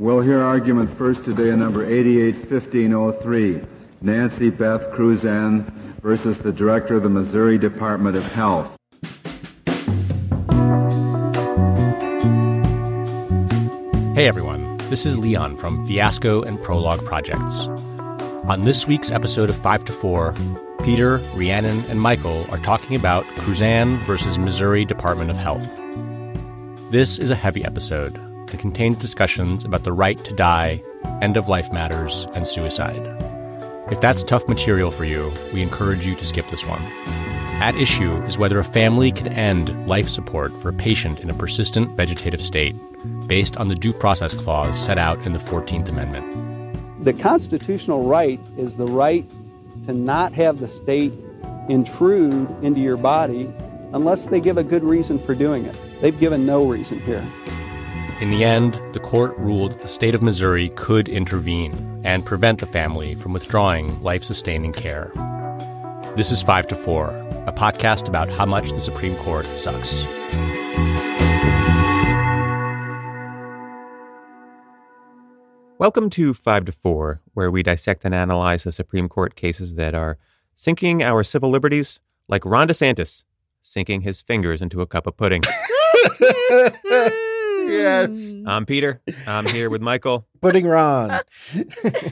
We'll hear argument first today in number 88-1503, Nancy Beth Cruzan versus the Director of the Missouri Department of Health. Hey everyone, this is Leon from Fiasco and Prologue Projects. On this week's episode of 5 to 4, Peter, Rhiannon, and Michael are talking about Cruzan versus Missouri Department of Health. This is a heavy episode that contains discussions about the right to die, end-of-life matters, and suicide. If that's tough material for you, we encourage you to skip this one. At issue is whether a family can end life support for a patient in a persistent vegetative state based on the Due Process Clause set out in the 14th Amendment. The constitutional right is the right to not have the state intrude into your body unless they give a good reason for doing it. They've given no reason here. In the end, the court ruled the state of Missouri could intervene and prevent the family from withdrawing life-sustaining care. This is 5 to 4, a podcast about how much the Supreme Court sucks. Welcome to 5 to 4, where we dissect and analyze the Supreme Court cases that are sinking our civil liberties like Ron DeSantis sinking his fingers into a cup of pudding. Yes. I'm Peter. I'm here with Michael. Pudding Ron.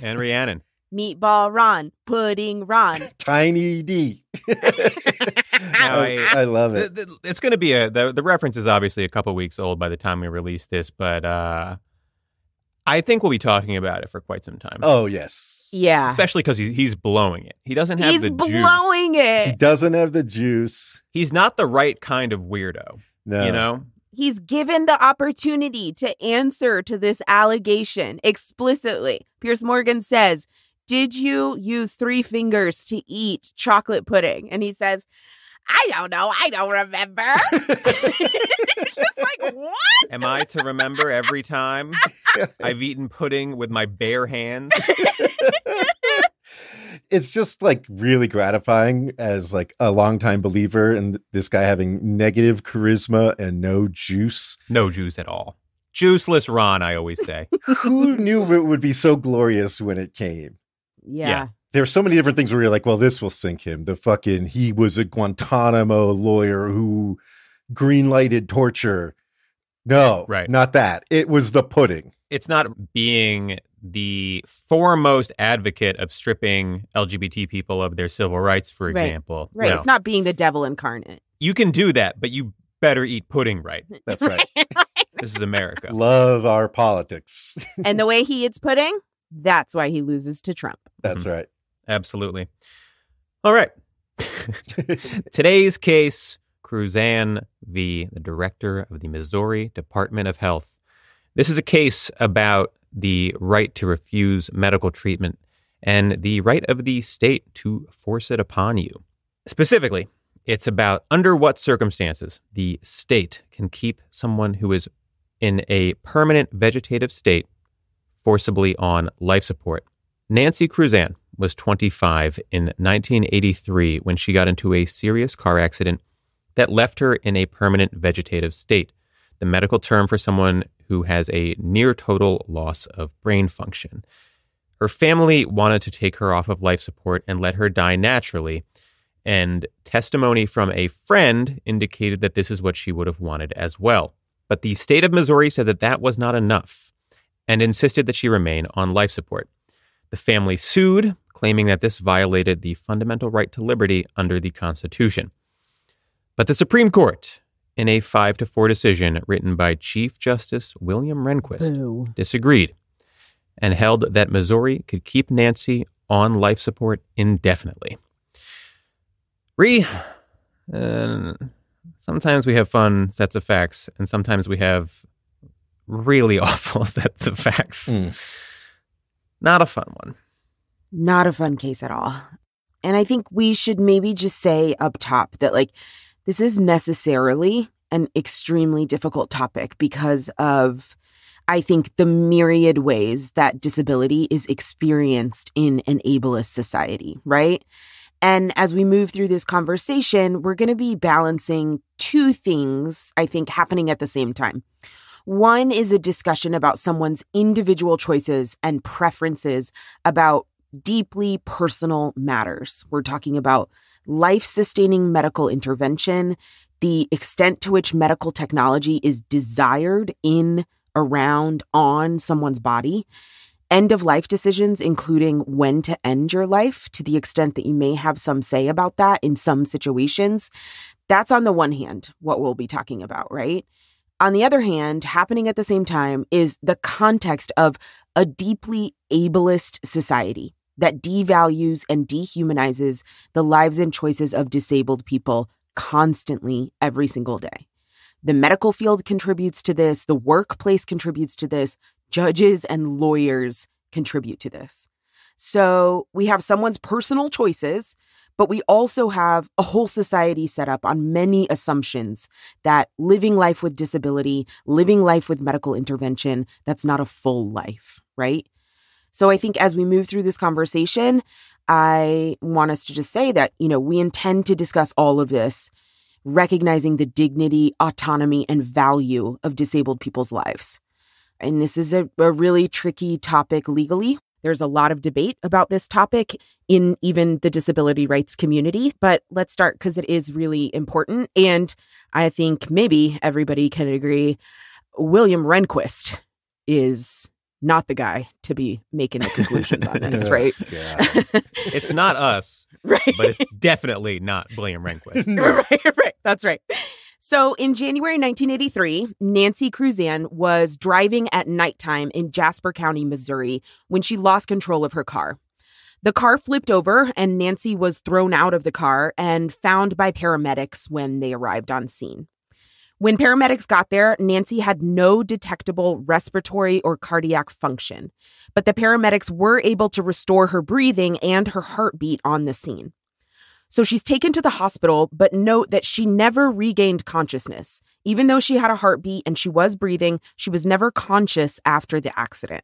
And Rhiannon. Meatball Ron. Pudding Ron. Tiny D. Now, I love it. It's going to be the reference is obviously a couple weeks old by the time we release this, but I think we'll be talking about it for quite some time. Oh, yes. Yeah. Especially because he's blowing it. He doesn't have the juice. He's blowing it. He doesn't have the juice. He's not the right kind of weirdo. No. You know? He's given the opportunity to answer to this allegation explicitly. Piers Morgan says, "Did you use 3 fingers to eat chocolate pudding?" And he says, "I don't know. I don't remember." It's just like, what? Am I to remember every time I've eaten pudding with my bare hands? It's just like really gratifying as like a longtime believer in this guy having negative charisma and no juice. No juice at all. Juiceless Ron, I always say. Who knew it would be so glorious when it came? Yeah. There's so many different things where you're like, well, this will sink him. He was a Guantanamo lawyer who green-lighted torture. No, right. Not that. It was the pudding. It's not being the foremost advocate of stripping LGBT people of their civil rights, for example. Right. No. It's not being the devil incarnate. You can do that, but you better eat pudding right. That's right. This is America. Love our politics. And the way he eats pudding, that's why he loses to Trump. That's right. Absolutely. All right. Today's case, Cruzan v. the Director of the Missouri Department of Health. This is a case about the right to refuse medical treatment and the right of the state to force it upon you. Specifically, it's about under what circumstances the state can keep someone who is in a permanent vegetative state forcibly on life support. Nancy Cruzan was 25 in 1983 when she got into a serious car accident that left her in a permanent vegetative state, the medical term for someone who has a near total loss of brain function. Her family wanted to take her off of life support and let her die naturally, and testimony from a friend indicated that this is what she would have wanted as well. But the state of Missouri said that that was not enough and insisted that she remain on life support. The family sued, claiming that this violated the fundamental right to liberty under the Constitution. But the Supreme Court, in a 5-4 decision written by Chief Justice William Rehnquist, disagreed and held that Missouri could keep Nancy on life support indefinitely. Sometimes we have fun sets of facts, and sometimes we have really awful sets of facts. Not a fun one. Not a fun case at all. And I think we should maybe just say up top that, like, this is necessarily an extremely difficult topic because of, I think, the myriad ways that disability is experienced in an ableist society, right? And as we move through this conversation, we're going to be balancing 2 things, I think, happening at the same time. One is a discussion about someone's individual choices and preferences about deeply personal matters. We're talking about life-sustaining medical intervention, the extent to which medical technology is desired in, around, on someone's body, end-of-life decisions, including when to end your life, to the extent that you may have some say about that in some situations. That's on the one hand, what we'll be talking about, right? On the other hand, happening at the same time is the context of a deeply ableist society that devalues and dehumanizes the lives and choices of disabled people constantly every single day. The medical field contributes to this. The workplace contributes to this. Judges and lawyers contribute to this. So we have someone's personal choices, but we also have a whole society set up on many assumptions that living life with disability, living life with medical intervention, that's not a full life, right? So I think as we move through this conversation, I want us to just say that, we intend to discuss all of this, recognizing the dignity, autonomy, and value of disabled people's lives. And this is a really tricky topic legally. There's a lot of debate about this topic in even the disability rights community. But let's start because it is really important. And I think maybe everybody can agree William Rehnquist is not the guy to be making the conclusions on this, right? Yeah. It's not us, right? But it's definitely not William Rehnquist. Right. That's right. So in January 1983, Nancy Cruzan was driving at nighttime in Jasper County, Missouri, when she lost control of her car. The car flipped over and Nancy was thrown out of the car and found by paramedics when they arrived on scene. When paramedics got there, Nancy had no detectable respiratory or cardiac function, but the paramedics were able to restore her breathing and her heartbeat on the scene. So she's taken to the hospital, but note that she never regained consciousness. Even though she had a heartbeat and she was breathing, she was never conscious after the accident.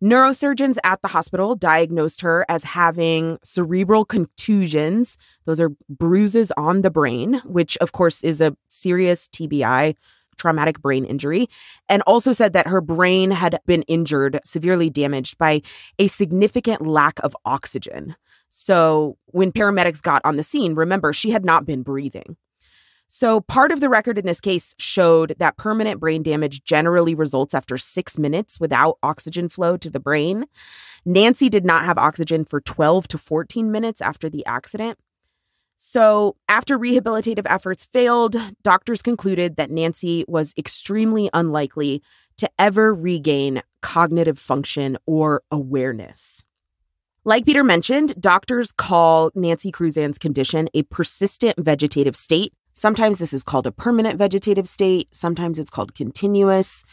Neurosurgeons at the hospital diagnosed her as having cerebral contusions. Those are bruises on the brain, which of course is a serious TBI, traumatic brain injury, and also said that her brain had been injured, severely damaged by a significant lack of oxygen. So when paramedics got on the scene, remember, she had not been breathing. So part of the record in this case showed that permanent brain damage generally results after 6 minutes without oxygen flow to the brain. Nancy did not have oxygen for 12 to 14 minutes after the accident. So after rehabilitative efforts failed, doctors concluded that Nancy was extremely unlikely to ever regain cognitive function or awareness. Like Peter mentioned, doctors call Nancy Cruzan's condition a persistent vegetative state. Sometimes this is called a permanent vegetative state. Sometimes it's called continuous.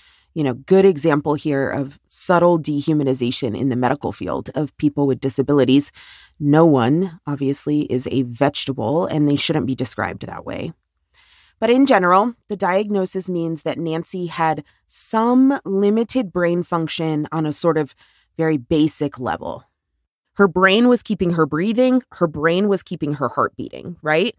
Good example here of subtle dehumanization in the medical field of people with disabilities. No one, obviously, is a vegetable, and they shouldn't be described that way. But in general, the diagnosis means that Nancy had some limited brain function on a sort of very basic level. Her brain was keeping her breathing. Her brain was keeping her heart beating, right?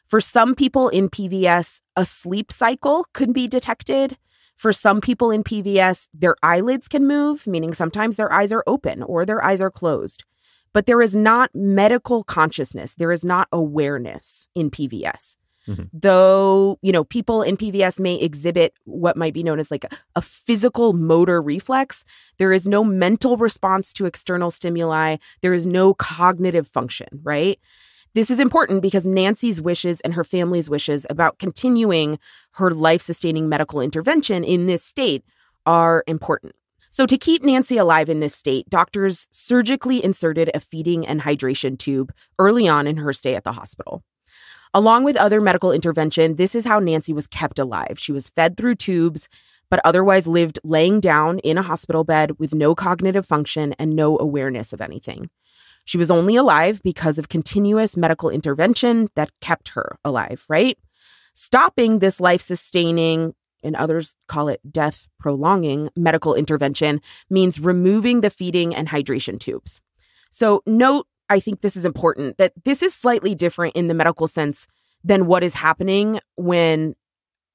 For some people in PVS, a sleep cycle could be detected. For some people in PVS, their eyelids can move, meaning sometimes their eyes are open or their eyes are closed. But there is not medical consciousness. There is not awareness in PVS. Mm-hmm. Though, people in PVS may exhibit what might be known as like a physical motor reflex, there is no mental response to external stimuli. There is no cognitive function, right? This is important because Nancy's wishes and her family's wishes about continuing her life-sustaining medical intervention in this state are important. So to keep Nancy alive in this state, doctors surgically inserted a feeding and hydration tube early on in her stay at the hospital. Along with other medical intervention, this is how Nancy was kept alive. She was fed through tubes, but otherwise lived laying down in a hospital bed with no cognitive function and no awareness of anything. She was only alive because of continuous medical intervention that kept her alive, right? Stopping this life-sustaining, and others call it death-prolonging medical intervention means removing the feeding and hydration tubes. So note, I think this is important, that this is slightly different in the medical sense than what is happening when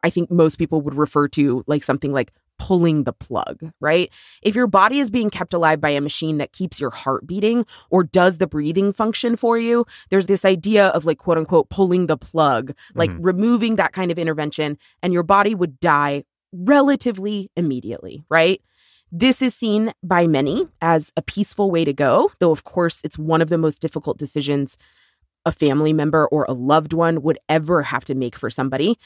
I think most people would refer to like something like pulling the plug, right? If your body is being kept alive by a machine that keeps your heart beating or does the breathing function for you, there's this idea of like, quote unquote, pulling the plug, like removing that kind of intervention, and your body would die relatively immediately, right? This is seen by many as a peaceful way to go, though, of course, it's one of the most difficult decisions a family member or a loved one would ever have to make for somebody.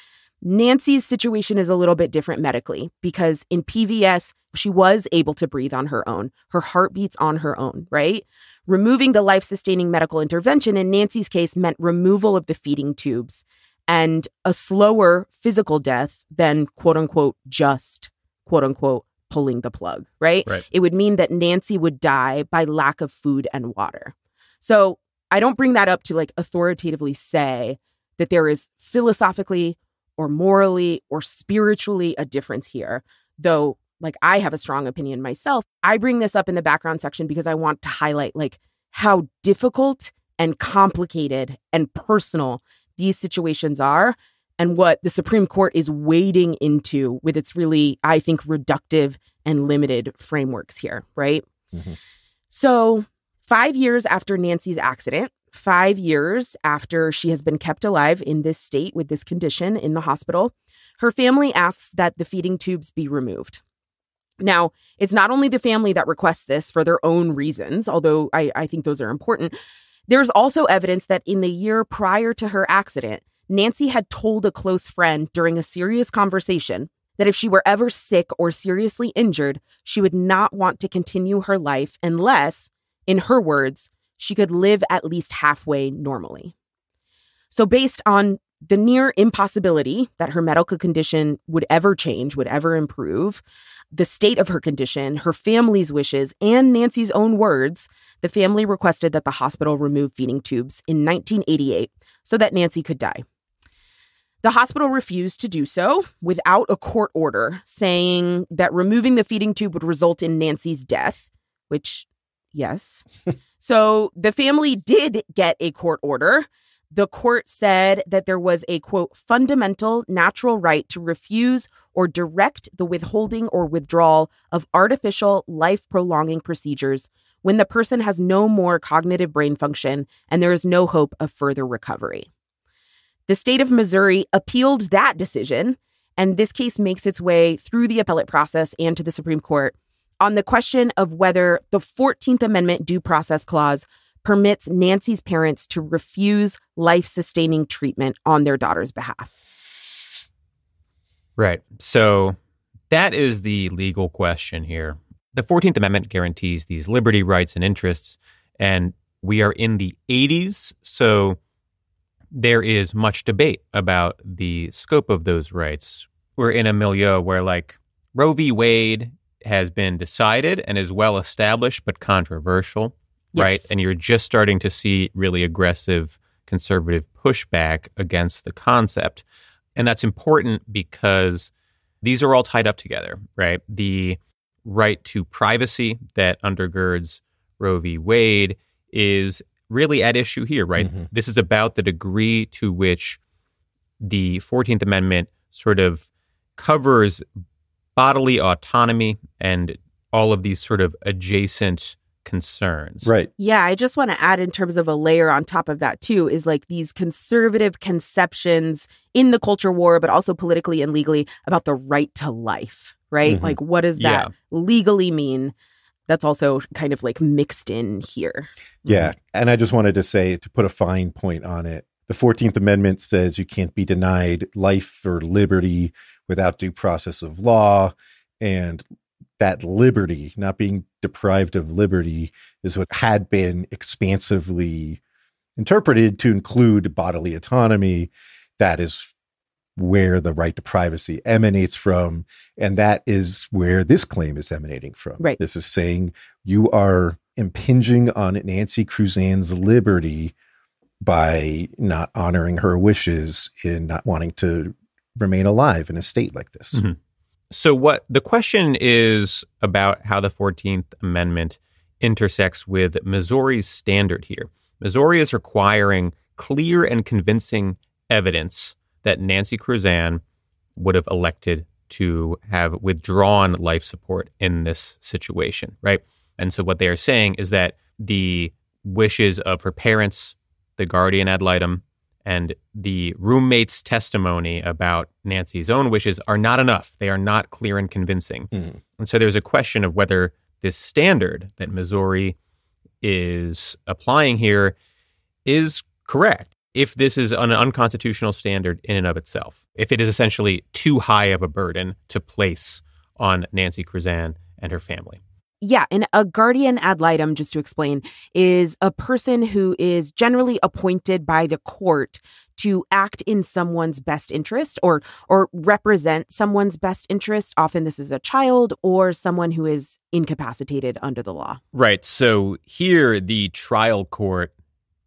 Nancy's situation is a little bit different medically because in PVS, she was able to breathe on her own. Her heart beats on her own, right? Removing the life-sustaining medical intervention in Nancy's case meant removal of the feeding tubes and a slower physical death than, quote unquote, just, quote unquote, pulling the plug, right? It would mean that Nancy would die by lack of food and water. So I don't bring that up to like authoritatively say that there is philosophically or morally or spiritually a difference here, though like I have a strong opinion myself. I bring this up in the background section because I want to highlight like how difficult and complicated and personal these situations are and what the Supreme Court is wading into with its really, I think, reductive and limited frameworks here, right? So 5 years after Nancy's accident, 5 years after she has been kept alive in this state with this condition in the hospital, her family asks that the feeding tubes be removed. Now, it's not only the family that requests this for their own reasons, although I think those are important. There's also evidence that in the year prior to her accident, Nancy had told a close friend during a serious conversation that if she were ever sick or seriously injured, she would not want to continue her life unless, in her words, she could live at least halfway normally. So based on the near impossibility that her medical condition would ever change, would ever improve, the state of her condition, her family's wishes, and Nancy's own words, the family requested that the hospital remove feeding tubes in 1988 so that Nancy could die. The hospital refused to do so without a court order saying that removing the feeding tube would result in Nancy's death, which, yes. So the family did get a court order. The court said that there was a, quote, fundamental natural right to refuse or direct the withholding or withdrawal of artificial life-prolonging procedures when the person has no more cognitive brain function and there is no hope of further recovery. The state of Missouri appealed that decision, and this case makes its way through the appellate process and to the Supreme Court on the question of whether the 14th Amendment Due Process Clause permits Nancy's parents to refuse life-sustaining treatment on their daughter's behalf. Right. So that is the legal question here. The 14th Amendment guarantees these liberty, rights, and interests, and we are in the 80s, so there is much debate about the scope of those rights. We're in a milieu where, like, Roe v. Wade has been decided and is well established but controversial, yes, right? And you're just starting to see really aggressive conservative pushback against the concept. And that's important because these are all tied up together, right? The right to privacy that undergirds Roe v. Wade is really at issue here, right? Mm-hmm. This is about the degree to which the 14th Amendment sort of covers bodily autonomy and all of these sort of adjacent concerns. Right. Yeah, I just want to add in terms of a layer on top of that too, is like these conservative conceptions in the culture war, but also politically and legally about the right to life, right? Mm-hmm. Like what does that legally mean? That's also kind of like mixed in here. Yeah. And I just wanted to say, to put a fine point on it, the 14th Amendment says you can't be denied life or liberty without due process of law. And that liberty, not being deprived of liberty, is what had been expansively interpreted to include bodily autonomy. That is where the right to privacy emanates from. And that is where this claim is emanating from. Right. This is saying you are impinging on Nancy Cruzan's liberty by not honoring her wishes in not wanting to remain alive in a state like this. Mm-hmm. So what the question is about how the 14th Amendment intersects with Missouri's standard here. Missouri is requiring clear and convincing evidence that Nancy Cruzan would have elected to have withdrawn life support in this situation, right? And so what they are saying is that the wishes of her parents, the guardian ad litem, and the roommate's testimony about Nancy's own wishes are not enough. They are not clear and convincing. Mm-hmm. And so there's a question of whether this standard that Missouri is applying here is correct. If this is an unconstitutional standard in and of itself, if it is essentially too high of a burden to place on Nancy Cruzan and her family. Yeah, and a guardian ad litem, just to explain, is a person who is generally appointed by the court to act in someone's best interest or represent someone's best interest. Often this is a child or someone who is incapacitated under the law. Right. So here the trial court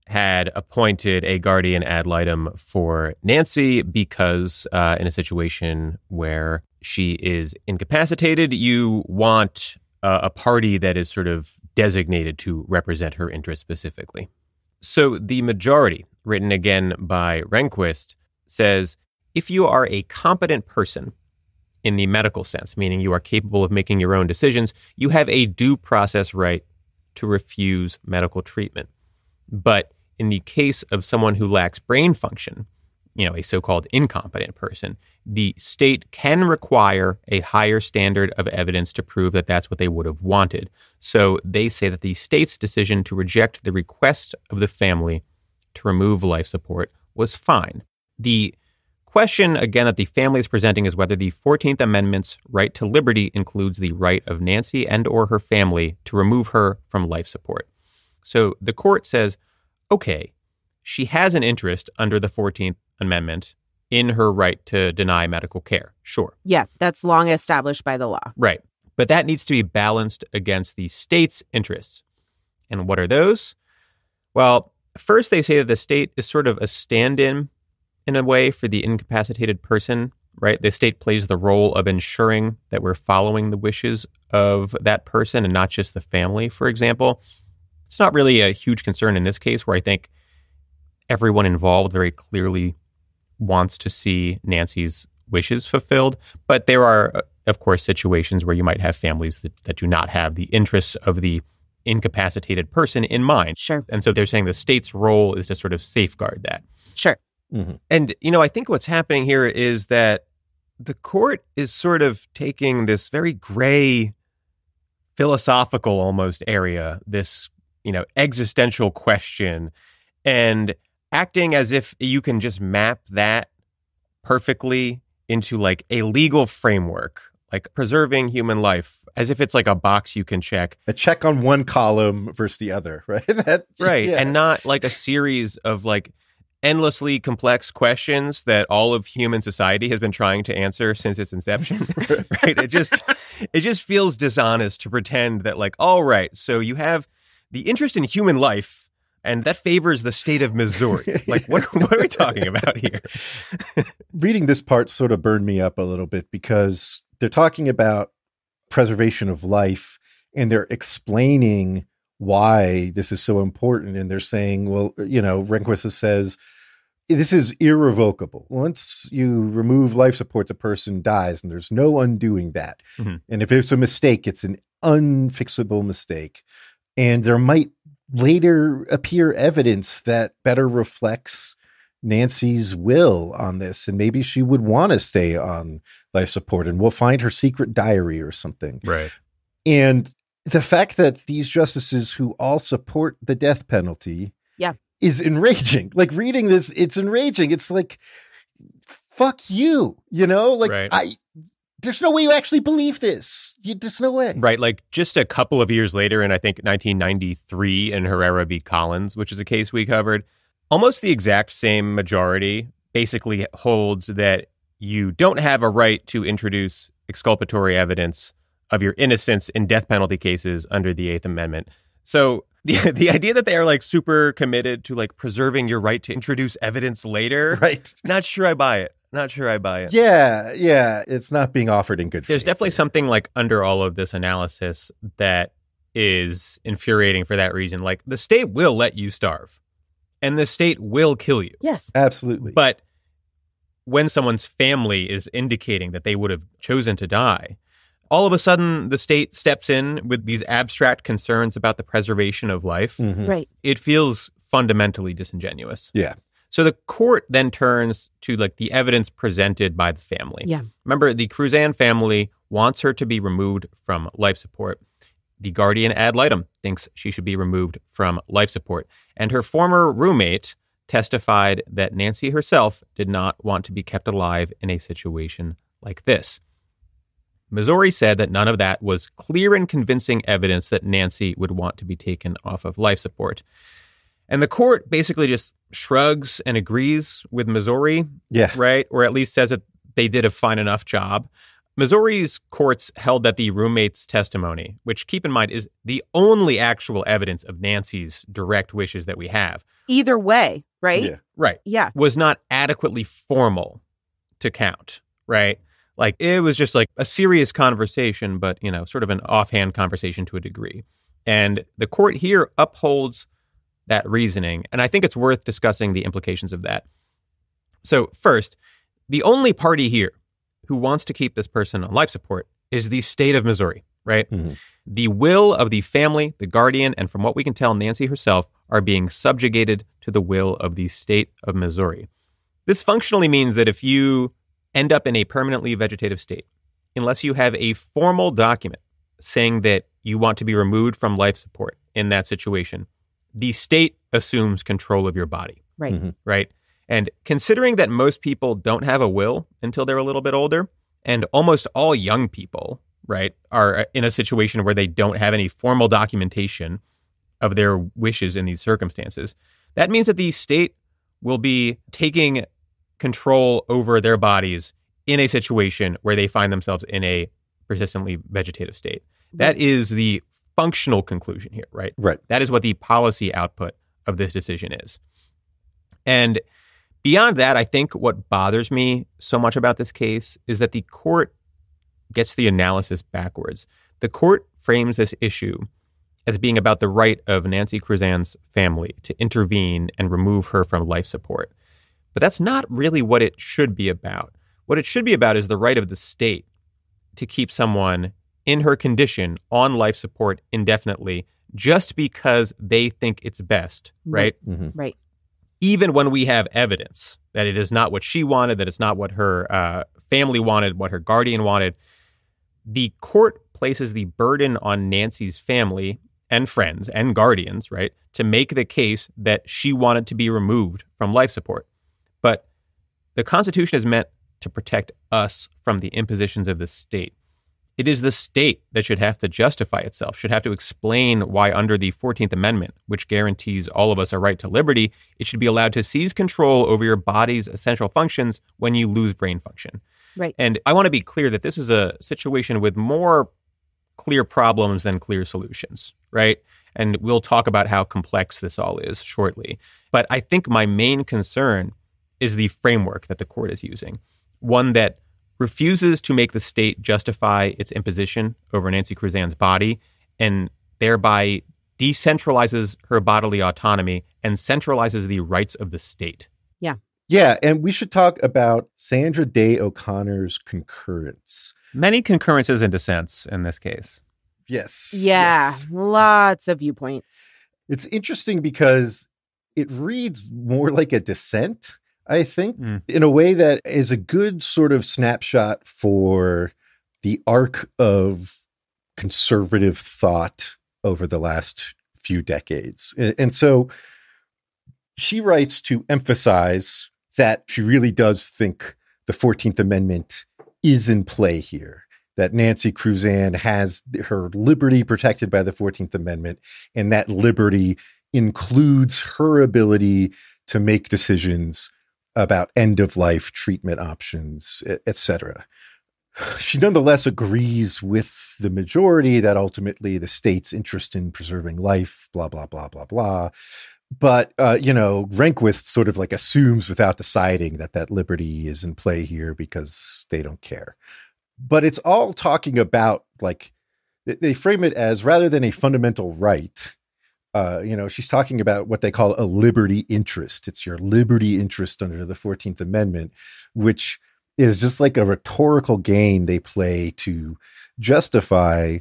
had appointed a guardian ad litem for Nancy because in a situation where she is incapacitated, you want a party that is sort of designated to represent her interests specifically. So the majority, written again by Rehnquist, says if you are a competent person in the medical sense, meaning you are capable of making your own decisions, you have a due process right to refuse medical treatment. But in the case of someone who lacks brain function, a so-called incompetent person, the state can require a higher standard of evidence to prove that that's what they would have wanted. So they say that the state's decision to reject the request of the family to remove life support was fine. The question, again, that the family is presenting is whether the 14th Amendment's right to liberty includes the right of Nancy and or her family to remove her from life support. So the court says, okay, she has an interest under the 14th Amendment in her right to deny medical care. Sure. Yeah, that's long established by the law. Right. But that needs to be balanced against the state's interests. And what are those? Well, first they say that the state is sort of a stand-in a way for the incapacitated person, right? The state plays the role of ensuring that we're following the wishes of that person and not just the family, for example. It's not really a huge concern in this case where I think everyone involved very clearly wants to see Nancy's wishes fulfilled. But there are, of course, situations where you might have families that do not have the interests of the incapacitated person in mind. Sure. And so they're saying the state's role is to sort of safeguard that. Sure. Mm-hmm. And, I think what's happening here is that the court is sort of taking this very gray, philosophical almost area, this, existential question, and acting as if you can just map that perfectly into like a legal framework, like preserving human life, as if it's like a box you can check. A check on one column versus the other, right? Right. Yeah. And not like a series of like endlessly complex questions that all of human society has been trying to answer since its inception. Right. It just feels dishonest to pretend that like, all right, so you have the interest in human life, and that favors the state of Missouri. Like, what are we talking about here? Reading this part sort of burned me up a little bit because they're talking about preservation of life and they're explaining why this is so important. And they're saying, well, Rehnquist says, this is irrevocable. Once you remove life support, the person dies and there's no undoing that. Mm-hmm. And if it's a mistake, it's an unfixable mistake. And there might later appear evidence that better reflects Nancy's will on this. And maybe she would want to stay on life support and we'll find her secret diary or something. Right. And the fact that these justices who all support the death penalty is enraging. Like reading this, it's enraging. It's like, fuck you, right. There's no way you actually believe this. There's no way. Right. Like just a couple of years later, in I think 1993 in Herrera v. Collins, which is a case we covered, almost the exact same majority basically holds that you don't have a right to introduce exculpatory evidence of your innocence in death penalty cases under the 8th Amendment. So the idea that they are like super committed to like preserving your right to introduce evidence later, right? Not sure I buy it. Yeah. It's not being offered in good faith. There's definitely something like under all of this analysis that is infuriating for that reason. Like the state will let you starve and the state will kill you. Yes. Absolutely. But when someone's family is indicating that they would have chosen to die, all of a sudden the state steps in with these abstract concerns about the preservation of life. Mhm. Right. It feels fundamentally disingenuous. Yeah. So the court then turns to like the evidence presented by the family. Yeah. Remember, the Cruzan family wants her to be removed from life support. The guardian ad litem thinks she should be removed from life support. And her former roommate testified that Nancy herself did not want to be kept alive in a situation like this. Missouri said that none of that was clear and convincing evidence that Nancy would want to be taken off of life support. And the court basically just shrugs and agrees with Missouri, Yeah. right? Or at least says that they did a fine enough job. Missouri's courts held that the roommate's testimony, which keep in mind is the only actual evidence of Nancy's direct wishes that we have, Either way, right? Yeah. right, Yeah. was not adequately formal to count, right? Like it was just like a serious conversation, but, you know, sort of an offhand conversation to a degree. And the court here upholds that reasoning. And I think it's worth discussing the implications of that. So first, the only party here who wants to keep this person on life support is the state of Missouri, right? Mhm. The will of the family, the guardian, and from what we can tell, Nancy herself are being subjugated to the will of the state of Missouri. This functionally means that if you end up in a permanently vegetative state, unless you have a formal document saying that you want to be removed from life support in that situation, the state assumes control of your body, Right. Mhm. right? And considering that most people don't have a will until they're a little bit older, and almost all young people, right, are in a situation where they don't have any formal documentation of their wishes in these circumstances, that means that the state will be taking control over their bodies in a situation where they find themselves in a persistently vegetative state. That is the functional conclusion here, right? Right. That is what the policy output of this decision is. And beyond that, I think what bothers me so much about this case is that the court gets the analysis backwards. The court frames this issue as being about the right of Nancy Cruzan's family to intervene and remove her from life support. But that's not really what it should be about. What it should be about is the right of the state to keep someone in her condition on life support indefinitely just because they think it's best, right? Mhm. Right. Even when we have evidence that it is not what she wanted, that it's not what her family wanted, what her guardian wanted, the court places the burden on Nancy's family and friends and guardians, right, to make the case that she wanted to be removed from life support. But the Constitution is meant to protect us from the impositions of the state. It is the state that should have to justify itself, should have to explain why under the 14th Amendment, which guarantees all of us a right to liberty, it should be allowed to seize control over your body's essential functions when you lose brain function. Right. And I want to be clear that this is a situation with more clear problems than clear solutions, right? And we'll talk about how complex this all is shortly. But I think my main concern is the framework that the court is using, one that refuses to make the state justify its imposition over Nancy Cruzan's body and thereby decentralizes her bodily autonomy and centralizes the rights of the state. Yeah, and we should talk about Sandra Day O'Connor's concurrence. Many concurrences and dissents in this case. Yes. Yeah. yes. Lots of viewpoints. It's interesting because it reads more like a dissent, I think, in a way that is a good sort of snapshot for the arc of conservative thought over the last few decades. And so she writes to emphasize that she really does think the 14th Amendment is in play here, that Nancy Cruzan has her liberty protected by the 14th Amendment, and that liberty includes her ability to make decisions about end-of-life treatment options, etc. She nonetheless agrees with the majority that ultimately the state's interest in preserving life, blah, blah, blah, blah, blah. But, Rehnquist sort of like assumes without deciding that liberty is in play here because they don't care. But it's all talking about, like, they frame it as rather than a fundamental right, she's talking about what they call a liberty interest. It's your liberty interest under the 14th Amendment, which is just like a rhetorical game they play to justify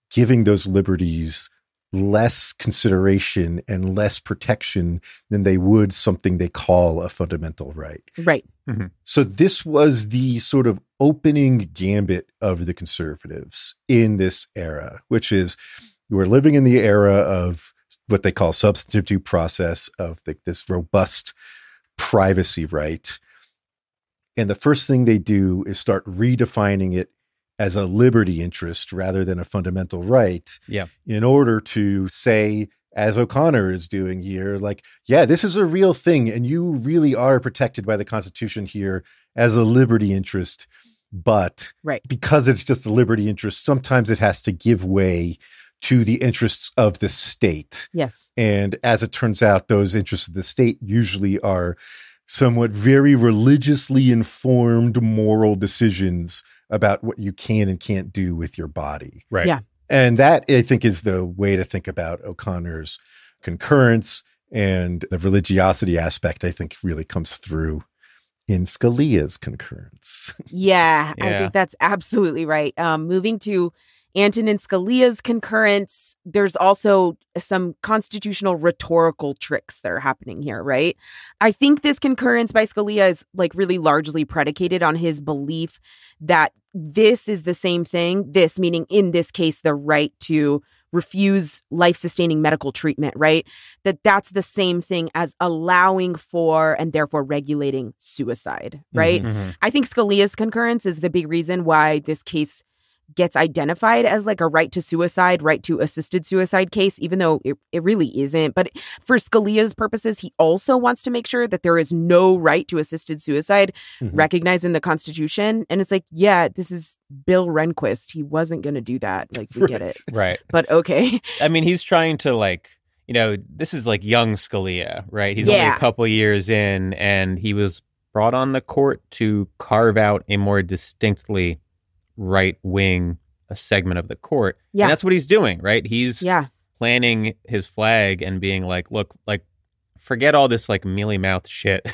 giving those liberties less consideration and less protection than they would something they call a fundamental right. Right. Mm-hmm. So this was the sort of opening gambit of the conservatives in this era, which is we're living in the era of what they call substantive due process, of this robust privacy right. And the first thing they do is start redefining it as a liberty interest rather than a fundamental right. Yeah. In order to say, as O'Connor is doing here, like, yeah, this is a real thing. And you really are protected by the Constitution here as a liberty interest. But because it's just a liberty interest, sometimes it has to give way to the interests of the state. Yes. And as it turns out, those interests of the state usually are somewhat very religiously informed moral decisions about what you can and can't do with your body. Right. Yeah. And that, I think, is the way to think about O'Connor's concurrence, and the religiosity aspect, I think, really comes through in Scalia's concurrence. Yeah, I think that's absolutely right. Moving to Antonin Scalia's concurrence, there's also some constitutional rhetorical tricks that are happening here, right? I think this concurrence by Scalia is like really largely predicated on his belief that this is the same thing, this meaning in this case, the right to refuse life-sustaining medical treatment, right? That's the same thing as allowing for and therefore regulating suicide, right? Mm-hmm. I think Scalia's concurrence is the big reason why this case gets identified as like a right to suicide, right to assisted suicide case, even though it really isn't. But for Scalia's purposes, he also wants to make sure that there is no right to assisted suicide recognized in the Constitution. And it's like, yeah, this is Bill Rehnquist. He wasn't going to do that. Like, we get it. Right. But okay. I mean, he's trying to this is like young Scalia, right? He's only a couple years in, and he was brought on the court to carve out a more distinctly right wing a segment of the court. Yeah. And that's what he's doing, right? He's Yeah. planting his flag and being like, look, like, forget all this like mealy mouth shit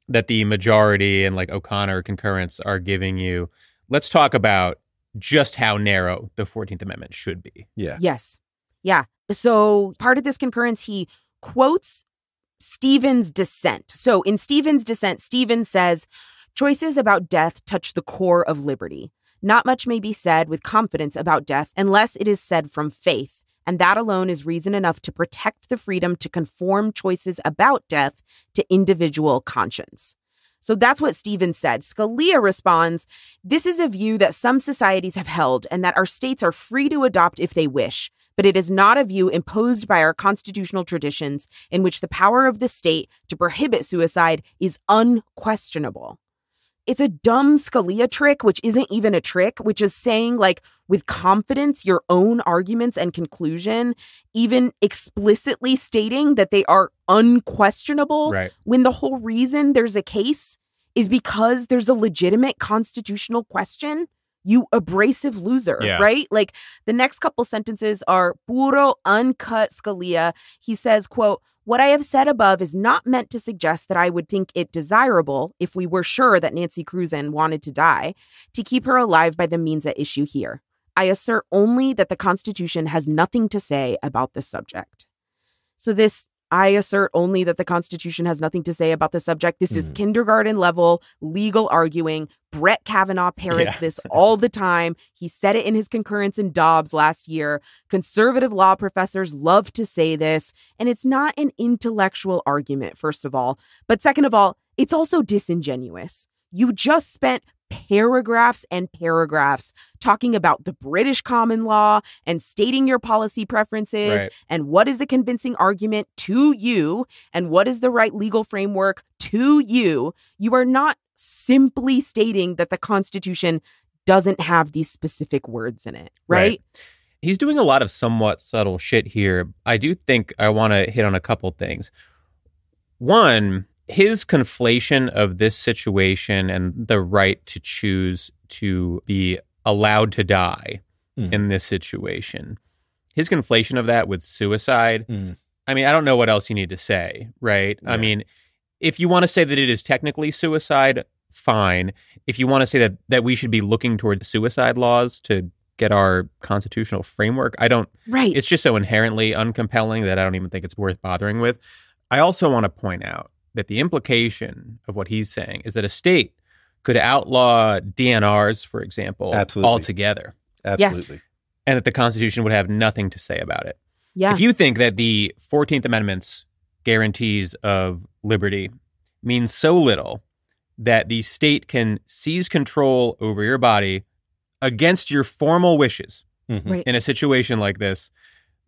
that the majority and like O'Connor concurrence are giving you. Let's talk about just how narrow the 14th Amendment should be. Yeah. Yes. Yeah. So part of this concurrence, he quotes Stephen's dissent. So in Stephen's dissent, Stephen says, choices about death touch the core of liberty. Not much may be said with confidence about death unless it is said from faith, and that alone is reason enough to protect the freedom to conform choices about death to individual conscience. So that's what Stephen said. Scalia responds, this is a view that some societies have held and that our states are free to adopt if they wish, but it is not a view imposed by our constitutional traditions in which the power of the state to prohibit suicide is unquestionable. It's a dumb Scalia trick, which isn't even a trick, which is saying, like, with confidence, your own arguments and conclusion, even explicitly stating that they are unquestionable, right, when the whole reason there's a case is because there's a legitimate constitutional question. You abrasive loser, right? Like, the next couple sentences are puro uncut Scalia. He says, quote, what I have said above is not meant to suggest that I would think it desirable, if we were sure that Nancy Cruzan wanted to die, to keep her alive by the means at issue here. I assert only that the Constitution has nothing to say about this subject. So this, I assert only that the Constitution has nothing to say about the subject. This is kindergarten level legal arguing. Brett Kavanaugh parrots this all the time. He said it in his concurrence in Dobbs last year. Conservative law professors love to say this. And it's not an intellectual argument, first of all. But second of all, it's also disingenuous. You just spent paragraphs and paragraphs talking about the British common law and stating your policy preferences and what is a convincing argument to you and what is the right legal framework to you. You are not simply stating that the Constitution doesn't have these specific words in it, right? He's doing a lot of somewhat subtle shit here. I do think I want to hit on a couple things. One, his conflation of this situation and the right to choose to be allowed to die in this situation his conflation of that with suicide, I mean, I don't know what else you need to say, right? Yeah. I mean, if you want to say that it is technically suicide, fine. If you want to say that we should be looking toward suicide laws to get our constitutional framework, I don't. Right. It's just so inherently uncompelling that I don't even think it's worth bothering with. I also want to point out that the implication of what he's saying is that a state could outlaw DNRs, for example, altogether. Absolutely. Yes. And that the Constitution would have nothing to say about it. Yeah. If you think that the 14th Amendment's guarantees of liberty mean so little that the state can seize control over your body against your formal wishes Right. in a situation like this,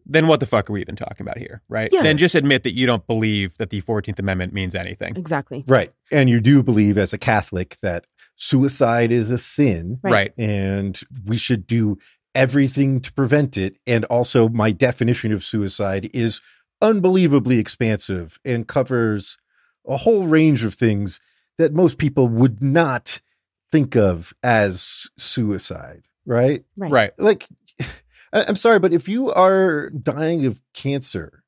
then what the fuck are we even talking about here, right? Yeah. Then just admit that you don't believe that the 14th Amendment means anything. Exactly. Right. And you do believe as a Catholic that suicide is a sin. Right. And we should do everything to prevent it. And also my definition of suicide is unbelievably expansive and covers a whole range of things that most people would not think of as suicide. Right. Right. Like, I'm sorry, but if you are dying of cancer,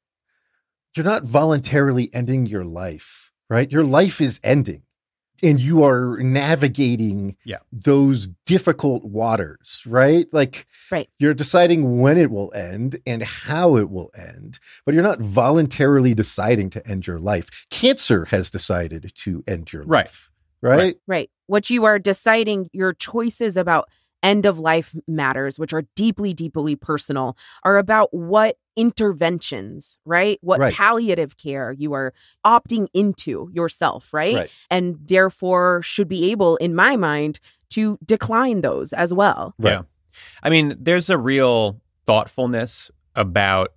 you're not voluntarily ending your life, right? Your life is ending and you are navigating those difficult waters, right? Like you're deciding when it will end and how it will end, but you're not voluntarily deciding to end your life. Cancer has decided to end your life, right? Right. What you are deciding, your choices about end of life matters, which are deeply, deeply personal, are about what interventions, right? What palliative care you are opting into yourself, right? And therefore should be able, in my mind, to decline those as well. Yeah. I mean, there's a real thoughtfulness about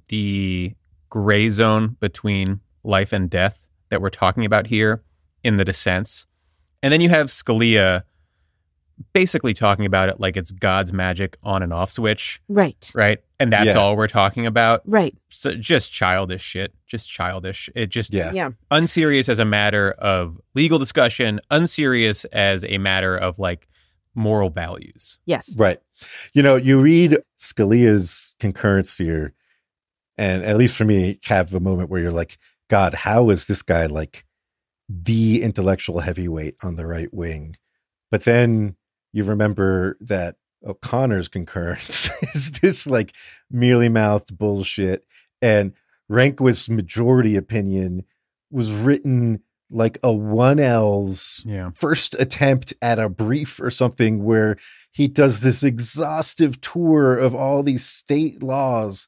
the gray zone between life and death that we're talking about here in the dissents. And then you have Scalia basically talking about it like it's God's magic on and off switch. Right. And that's all we're talking about. Right. So just childish shit. Just childish. It just unserious as a matter of legal discussion, unserious as a matter of like moral values. Yes. Right. You know, you read Scalia's concurrence here, and at least for me, have a moment where you're like, God, how is this guy like the intellectual heavyweight on the right wing? But then you remember that O'Connor's concurrence is this like mealy mouthed bullshit. And Rehnquist's majority opinion was written like a 1L's first attempt at a brief or something, where he does this exhaustive tour of all these state laws.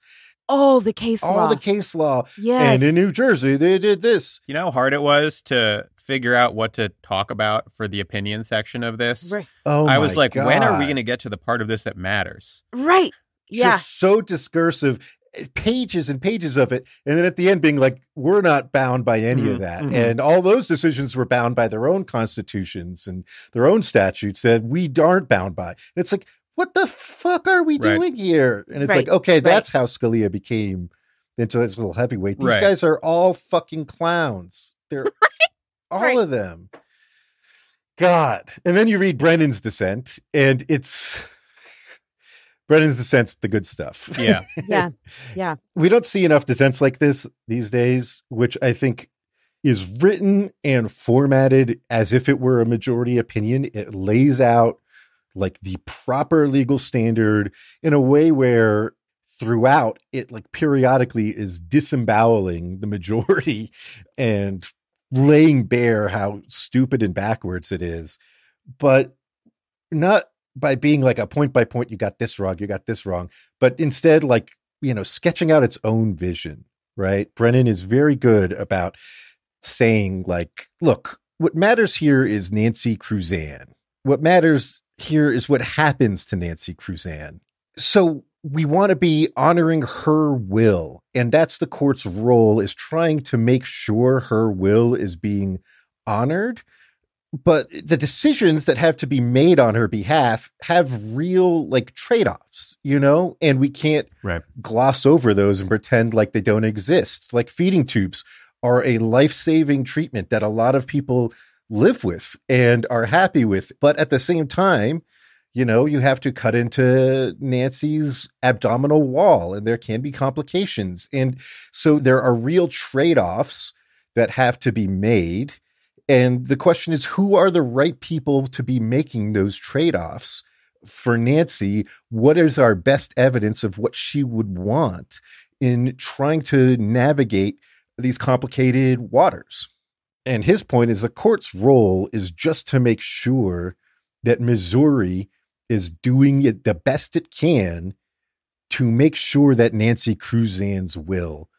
Oh, the case law. All the case law. Yes. And in New Jersey, they did this. You know how hard it was to figure out what to talk about for the opinion section of this? Right. Oh, I was like, God. when are we going to get to the part of this that matters? Right. Yeah. Just so discursive, pages and pages of it. And then at the end being like, we're not bound by any of that. And all those decisions were bound by their own constitutions and their own statutes that we aren't bound by. And it's like, what the fuck are we doing here? And it's like, okay, that's how Scalia became the intellectual heavyweight. These guys are all fucking clowns. They're all of them. God. And then you read Brennan's dissent, and Brennan's dissent's the good stuff. Yeah. Yeah. We don't see enough dissents like this these days, which I think is written and formatted as if it were a majority opinion. It lays out like the proper legal standard in a way where throughout it like periodically is disemboweling the majority and laying bare how stupid and backwards it is, but not by being like a point by point, you got this wrong, but instead like, you know, sketching out its own vision, right? Brennan is very good about saying like, look, what matters here is Nancy Cruzan. What matters here is what happens to Nancy Cruzan. So we want to be honoring her will. And that's the court's role, is trying to make sure her will is being honored. But the decisions that have to be made on her behalf have real like trade-offs, you know, and we can't gloss over those and pretend like they don't exist. Like feeding tubes are a life-saving treatment that a lot of people live with and are happy with. But at the same time, you have to cut into Nancy's abdominal wall and there can be complications. And so there are real trade-offs that have to be made. And the question is, who are the right people to be making those trade-offs? For Nancy, what is our best evidence of what she would want in trying to navigate these complicated waters? And his point is the court's role is just to make sure that Missouri is doing it the best it can to make sure that Nancy Cruzan's will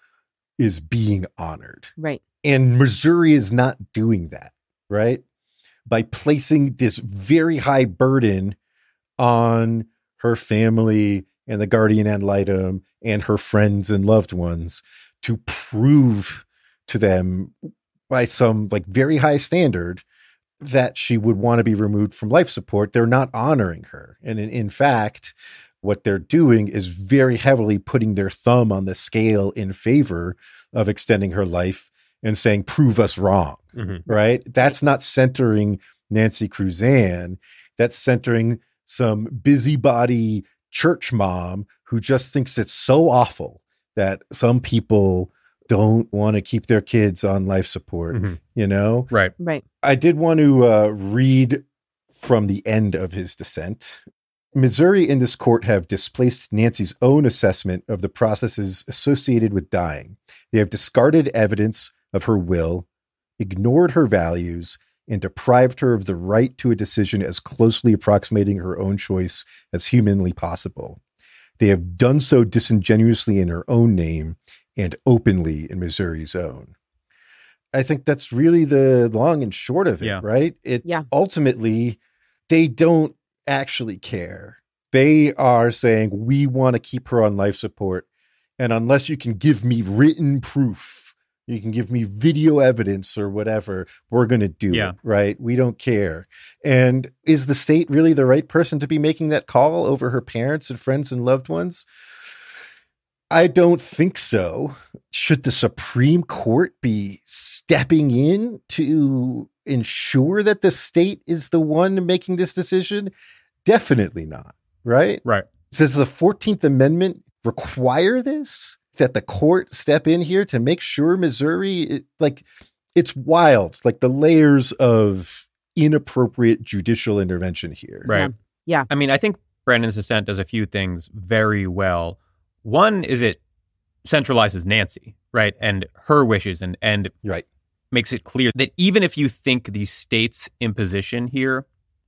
is being honored. Right. And Missouri is not doing that, right? By placing this very high burden on her family and the guardian ad litem and her friends and loved ones to prove to them by some very high standard that she would want to be removed from life support. They're not honoring her. And in fact, what they're doing is very heavily putting their thumb on the scale in favor of extending her life and saying, prove us wrong, right? That's not centering Nancy Cruzan. That's centering some busybody church mom who just thinks it's so awful that some people don't want to keep their kids on life support, Right. Right. I did want to read from the end of his dissent. Missouri and this court have displaced Nancy's own assessment of the processes associated with dying. They have discarded evidence of her will, ignored her values, and deprived her of the right to a decision as closely approximating her own choice as humanly possible. They have done so disingenuously in her own name and openly in Missouri's own. I think that's really the long and short of it, right? Ultimately, they don't actually care. They are saying, we want to keep her on life support. And unless you can give me written proof, you can give me video evidence or whatever, we're going to do it, right? We don't care. And is the state really the right person to be making that call over her parents and friends and loved ones? I don't think so. Should the Supreme Court be stepping in to ensure that the state is the one making this decision? Definitely not, right? Right. Does the 14th Amendment require this? That the court step in here to make sure Missouri, it's wild, the layers of inappropriate judicial intervention here. Right. Yeah. I mean, I think Brandon's dissent does a few things very well. One is it centralizes Nancy, right? And her wishes and right. Makes it clear that even if you think the state's imposition here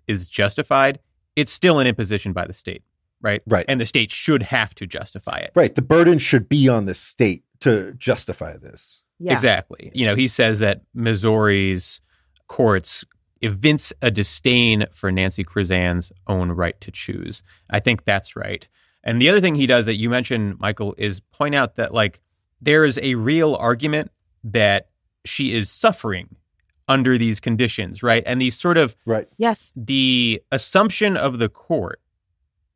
is justified, it's still an imposition by the state. Right. Right. And the state should have to justify it. Right. The burden should be on the state to justify this. Yeah. Exactly. He says that Missouri's courts evince a disdain for Nancy Cruzan's own right to choose. I think that's right. And the other thing he does that you mentioned, Michael, is point out that there is a real argument that she is suffering under these conditions. Right. And these sort of Yes. The assumption of the court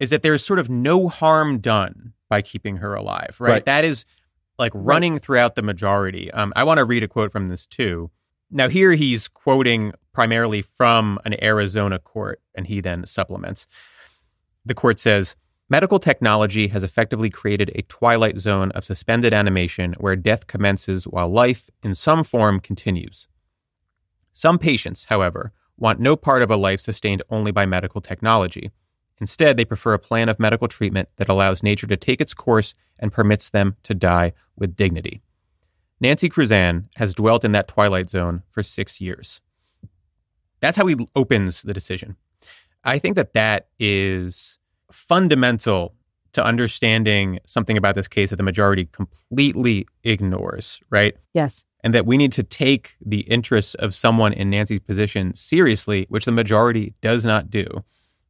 is that there's sort of no harm done by keeping her alive, right? That is running throughout the majority. I want to read a quote from this too. Now here he's quoting primarily from an Arizona court, and he then supplements. The court says, medical technology has effectively created a twilight zone of suspended animation where death commences while life in some form continues. Some patients, however, want no part of a life sustained only by medical technology. Instead, they prefer a plan of medical treatment that allows nature to take its course and permits them to die with dignity. Nancy Cruzan has dwelt in that twilight zone for 6 years. That's how he opens the decision. I think that is fundamental to understanding something about this case that the majority completely ignores, right? Yes. And that we need to take the interests of someone in Nancy's position seriously, which the majority does not do.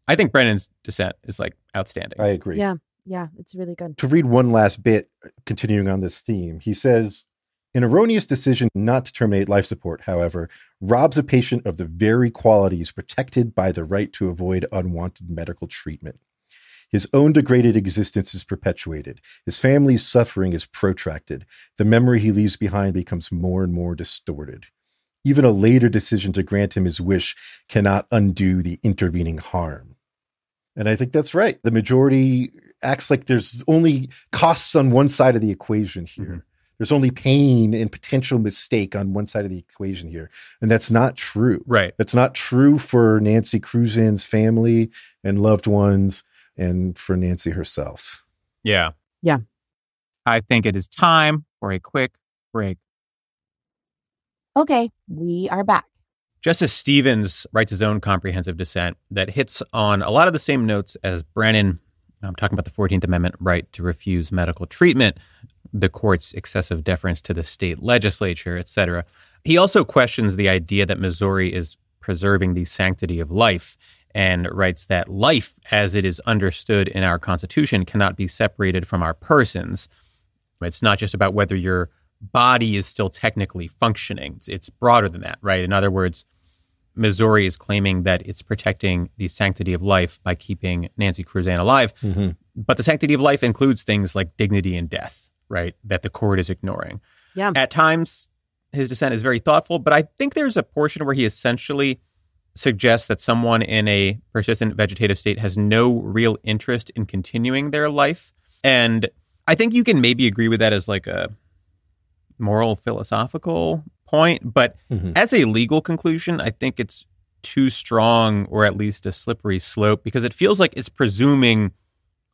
I think Brennan's dissent is outstanding. I agree. Yeah. Yeah. It's really good. To read one last bit, continuing on this theme, he says, an erroneous decision not to terminate life support, however, robs a patient of the very qualities protected by the right to avoid unwanted medical treatment. His own degraded existence is perpetuated. His family's suffering is protracted. The memory he leaves behind becomes more and more distorted. Even a later decision to grant him his wish cannot undo the intervening harm. And I think that's right. The majority acts like there's only costs on one side of the equation here. Mm-hmm. There's only pain and potential mistake on one side of the equation here. And that's not true. Right. That's not true for Nancy Cruzan's family and loved ones and for Nancy herself. Yeah. Yeah. I think it is time for a quick break. Okay, we are back. Justice Stevens writes his own comprehensive dissent that hits on a lot of the same notes as Brennan. I'm talking about the 14th Amendment right to refuse medical treatment, the court's excessive deference to the state legislature, etc. He also questions the idea that Missouri is preserving the sanctity of life and writes that life, as it is understood in our Constitution, cannot be separated from our persons. It's not just about whether your body is still technically functioning. It's broader than that, right? In other words, Missouri is claiming that it's protecting the sanctity of life by keeping Nancy Cruzan alive. Mm-hmm. But the sanctity of life includes things like dignity and death, right? That the court is ignoring. Yeah. At times, his dissent is very thoughtful, but I think there's a portion where he essentially suggests that someone in a persistent vegetative state has no real interest in continuing their life. And I think you can maybe agree with that as like a moral philosophical point, but as a legal conclusion, I think it's too strong or at least a slippery slope because it feels like it's presuming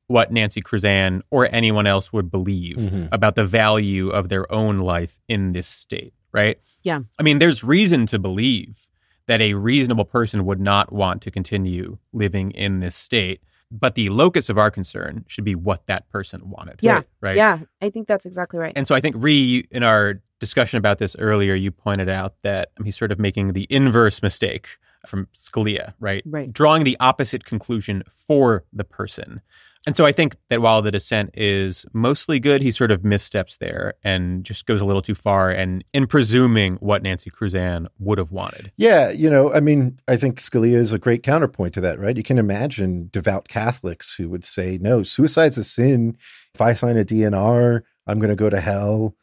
what Nancy Cruzan or anyone else would believe about the value of their own life in this state, right? Yeah. I mean, there's reason to believe that a reasonable person would not want to continue living in this state, but the locus of our concern should be what that person wanted. Yeah. Right? Yeah. I think that's exactly right. And so I think, in our discussion about this earlier, you pointed out that he's sort of making the inverse mistake from Scalia, right? Right. Drawing the opposite conclusion for the person. And so I think that while the dissent is mostly good, he sort of missteps there and just goes a little too far and in presuming what Nancy Cruzan would have wanted. Yeah, I think Scalia is a great counterpoint to that, right? You can imagine devout Catholics who would say, no, suicide's a sin. If I sign a DNR, I'm going to go to hell.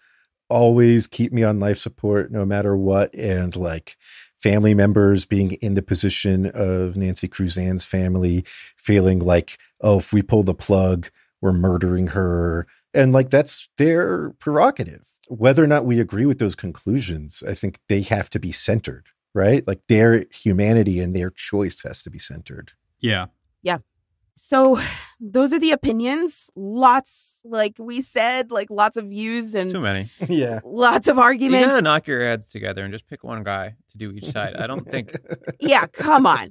Always keep me on life support no matter what. And like family members being in the position of Nancy Cruzan's family, feeling like, oh, if we pull the plug, we're murdering her. And like, that's their prerogative. Whether or not we agree with those conclusions, I think they have to be centered, right? Like their humanity and their choice has to be centered. Yeah. Yeah. So those are the opinions. Lots, like we said, like lots of views and too many. Yeah. Lots of argument. You gotta knock your heads together and just pick one guy to do each side. I don't think. Yeah, come on.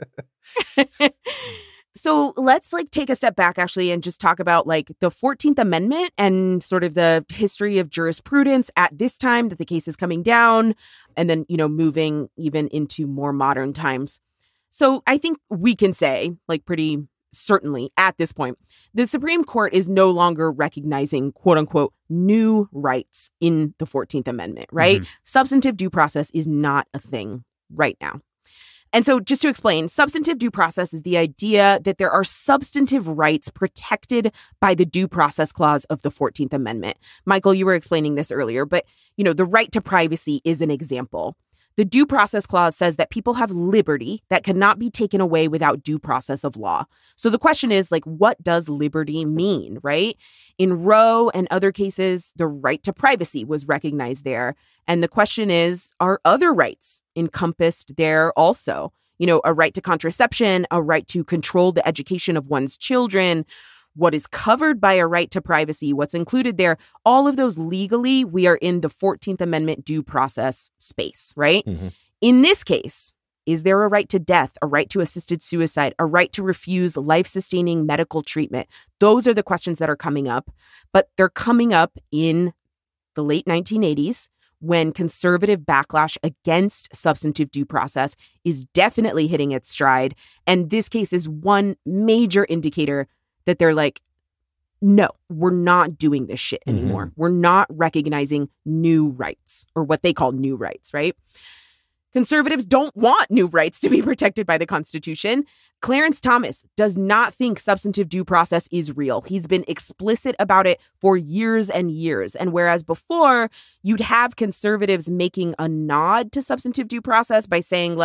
So let's take a step back actually and just talk about the 14th Amendment and sort of the history of jurisprudence at this time that the case is coming down and then, moving even into more modern times. So I think we can say pretty certainly at this point, the Supreme Court is no longer recognizing quote unquote new rights in the 14th Amendment, right? Mm-hmm. Substantive due process is not a thing right now. And so just to explain, substantive due process is the idea that there are substantive rights protected by the due process clause of the 14th Amendment. Michael, you were explaining this earlier, but, the right to privacy is an example. The due process clause says that people have liberty that cannot be taken away without due process of law. So the question is, what does liberty mean, right? In Roe and other cases, the right to privacy was recognized there. And the question is, are other rights encompassed there also? A right to contraception, a right to control the education of one's children, what is covered by a right to privacy, what's included there, all of those legally, we are in the 14th Amendment due process space, right? Mm-hmm. In this case, is there a right to death, a right to assisted suicide, a right to refuse life-sustaining medical treatment? Those are the questions that are coming up, but they're coming up in the late 1980s when conservative backlash against substantive due process is definitely hitting its stride. And this case is one major indicator that they're no, we're not doing this shit anymore. Mm-hmm. We're not recognizing new rights or what they call new rights, right? Conservatives don't want new rights to be protected by the Constitution. Clarence Thomas does not think substantive due process is real. He's been explicit about it for years and years. And whereas before you'd have conservatives making a nod to substantive due process by saying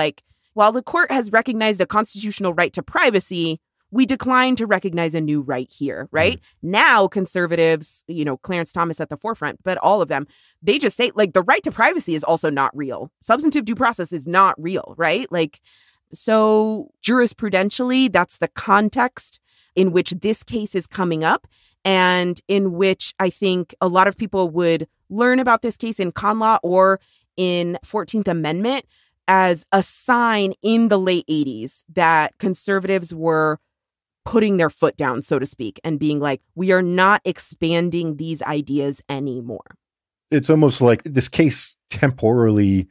while the court has recognized a constitutional right to privacy, we decline to recognize a new right here, right? Now, conservatives, Clarence Thomas at the forefront, but all of them, they just say, like, the right to privacy is also not real. Substantive due process is not real, right? Like, so jurisprudentially, that's the context in which this case is coming up, and in which I think a lot of people would learn about this case in con law or in 14th Amendment as a sign in the late 80s that conservatives were putting their foot down, so to speak, and being like, we are not expanding these ideas anymore. It's almost like this case temporally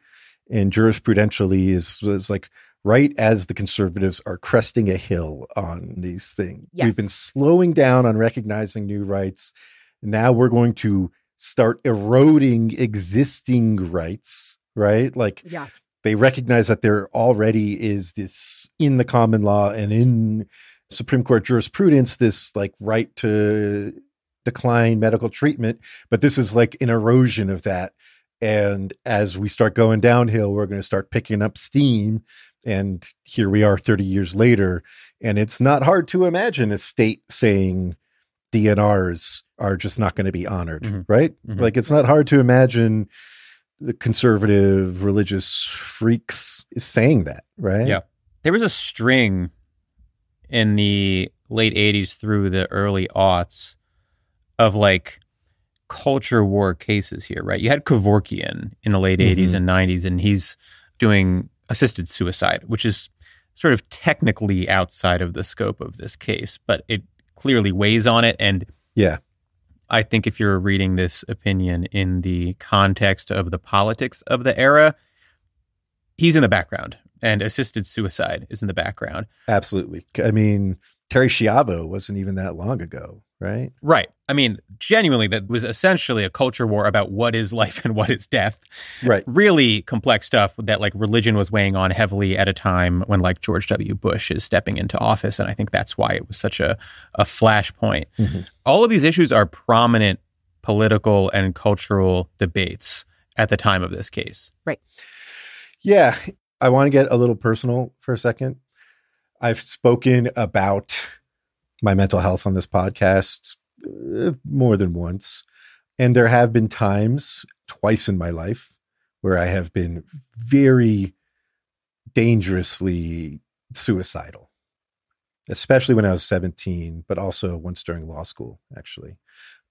and jurisprudentially is like right as the conservatives are cresting a hill on these things. Yes. We've been slowing down on recognizing new rights. Now we're going to start eroding existing rights, right? Like, yeah. They recognize that there already is this in the common law and in Supreme Court jurisprudence, this like right to decline medical treatment, but this is like an erosion of that. And as we start going downhill, we're going to start picking up steam. And here we are 30 years later. And it's not hard to imagine a state saying DNRs are just not going to be honored, right? Like, it's not hard to imagine the conservative religious freaks is saying that, right? Yeah. There was a string in the late 80s through the early aughts of like culture war cases here, right? You had Kevorkian in the late 80s and 90s, and he's doing assisted suicide, which is sort of technically outside of the scope of this case, but it clearly weighs on it. And yeah, I think if you're reading this opinion in the context of the politics of the era, he's in the background, and assisted suicide is in the background. Absolutely. I mean, Terry Schiavo wasn't even that long ago, right? Right. I mean, genuinely, that was essentially a culture war about what is life and what is death. Right. Really complex stuff that like religion was weighing on heavily at a time when like George W. Bush is stepping into office. And I think that's why it was such a flashpoint. All of these issues are prominent political and cultural debates at the time of this case. Right. Yeah. I want to get a little personal for a second. I've spoken about my mental health on this podcast more than once. And there have been times, twice in my life, where I have been very dangerously suicidal, especially when I was 17, but also once during law school, actually.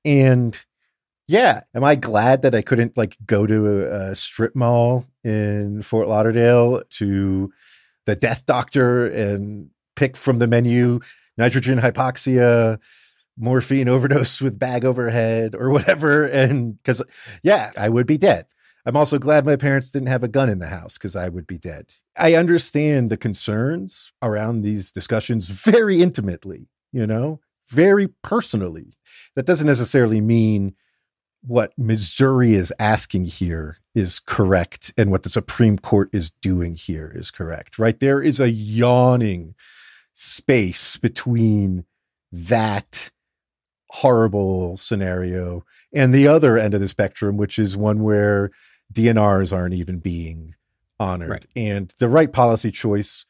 And yeah, am I glad that I couldn't like go to a strip mall in Fort Lauderdale to the Death Doctor and pick from the menu nitrogen hypoxia, morphine overdose with bag overhead or whatever? And because, yeah, I would be dead. I'm also glad my parents didn't have a gun in the house because I would be dead. I understand the concerns around these discussions very intimately, very personally. That doesn't necessarily mean what Missouri is asking here is correct and what the Supreme Court is doing here is correct, right? There is a yawning space between that horrible scenario and the other end of the spectrum, which is one where DNRs aren't even being honored. Right. And the right policy choice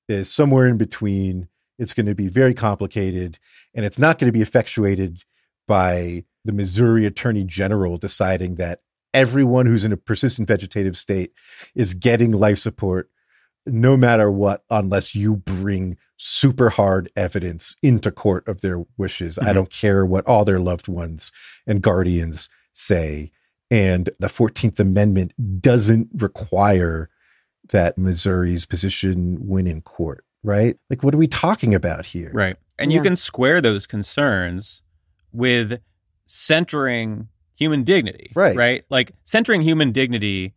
is somewhere in between. It's going to be very complicated, and it's not going to be effectuated by the Missouri Attorney General deciding that everyone who's in a persistent vegetative state is getting life support no matter what, unless you bring super hard evidence into court of their wishes. I don't care what all their loved ones and guardians say. And the 14th Amendment doesn't require that Missouri's position win in court, right? Like, what are we talking about here? Right. And you can square those concerns with centering human dignity, right? Like, centering human dignity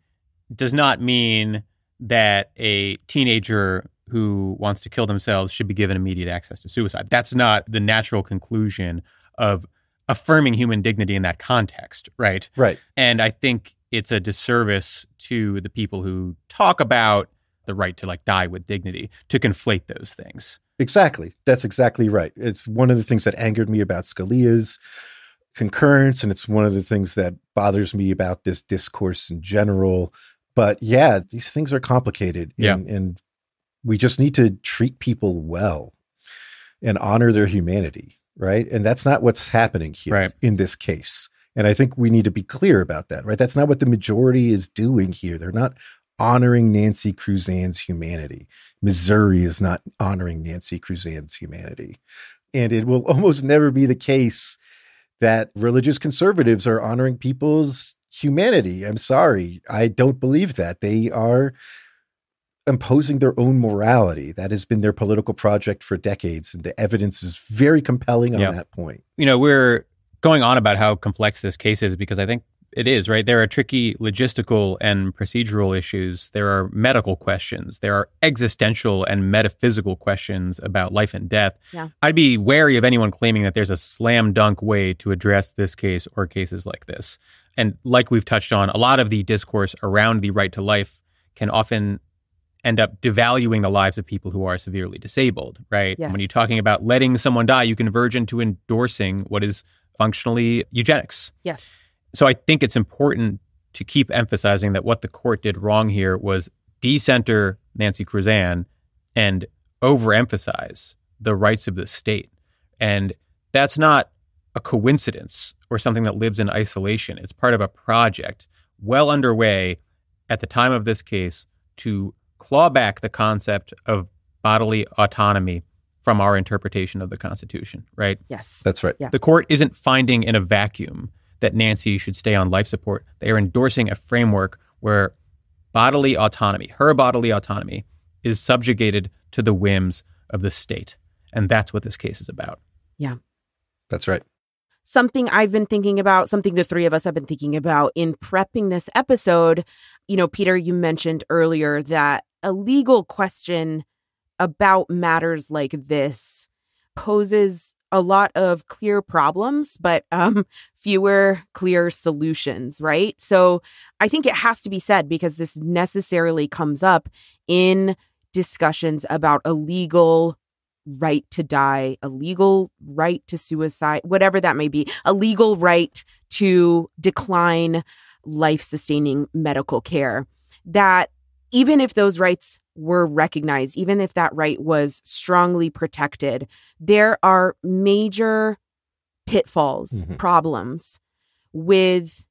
does not mean that a teenager who wants to kill themselves should be given immediate access to suicide. That's not the natural conclusion of affirming human dignity in that context, right? Right. And I think it's a disservice to the people who talk about the right to like die with dignity to conflate those things. Exactly. That's exactly right. It's one of the things that angered me about Scalia's concurrence, and it's one of the things that bothers me about this discourse in general. But yeah, these things are complicated, and we just need to treat people well. and honor their humanity, right? And that's not what's happening here in this case. And I think we need to be clear about that, right? That's not what the majority is doing here. They're not honoring Nancy Cruzan's humanity. Missouri is not honoring Nancy Cruzan's humanity. And it will almost never be the case that religious conservatives are honoring people's humanity. I'm sorry. I don't believe that. They are imposing their own morality. That has been their political project for decades. And the evidence is very compelling on that point. You know, we're going on about how complex this case is because I think it is, right? There are tricky logistical and procedural issues. There are medical questions. There are existential and metaphysical questions about life and death. Yeah. I'd be wary of anyone claiming that there's a slam dunk way to address this case or cases like this. And like we've touched on, a lot of the discourse around the right to life can often end up devaluing the lives of people who are severely disabled, right? Yes. When you're talking about letting someone die, you can verge into endorsing what is functionally eugenics. Yes. So I think it's important to keep emphasizing that what the court did wrong here was decenter Nancy Cruzan and overemphasize the rights of the state. And that's not a coincidence or something that lives in isolation. It's part of a project well underway at the time of this case to claw back the concept of bodily autonomy from our interpretation of the Constitution, right? Yes. That's right. Yeah. The court isn't finding in a vacuum that Nancy should stay on life support. They are endorsing a framework where bodily autonomy, her bodily autonomy, is subjugated to the whims of the state. And that's what this case is about. Yeah. That's right. Something I've been thinking about, something the three of us have been thinking about in prepping this episode. You know, Peter, you mentioned earlier that a legal question about matters like this poses a lot of clear problems, but fewer clear solutions, right? So I think it has to be said because this necessarily comes up in discussions about a legal right to die, a legal right to suicide, whatever that may be, a legal right to decline life-sustaining medical care, that even if those rights were recognized, even if that right was strongly protected, there are major pitfalls, problems with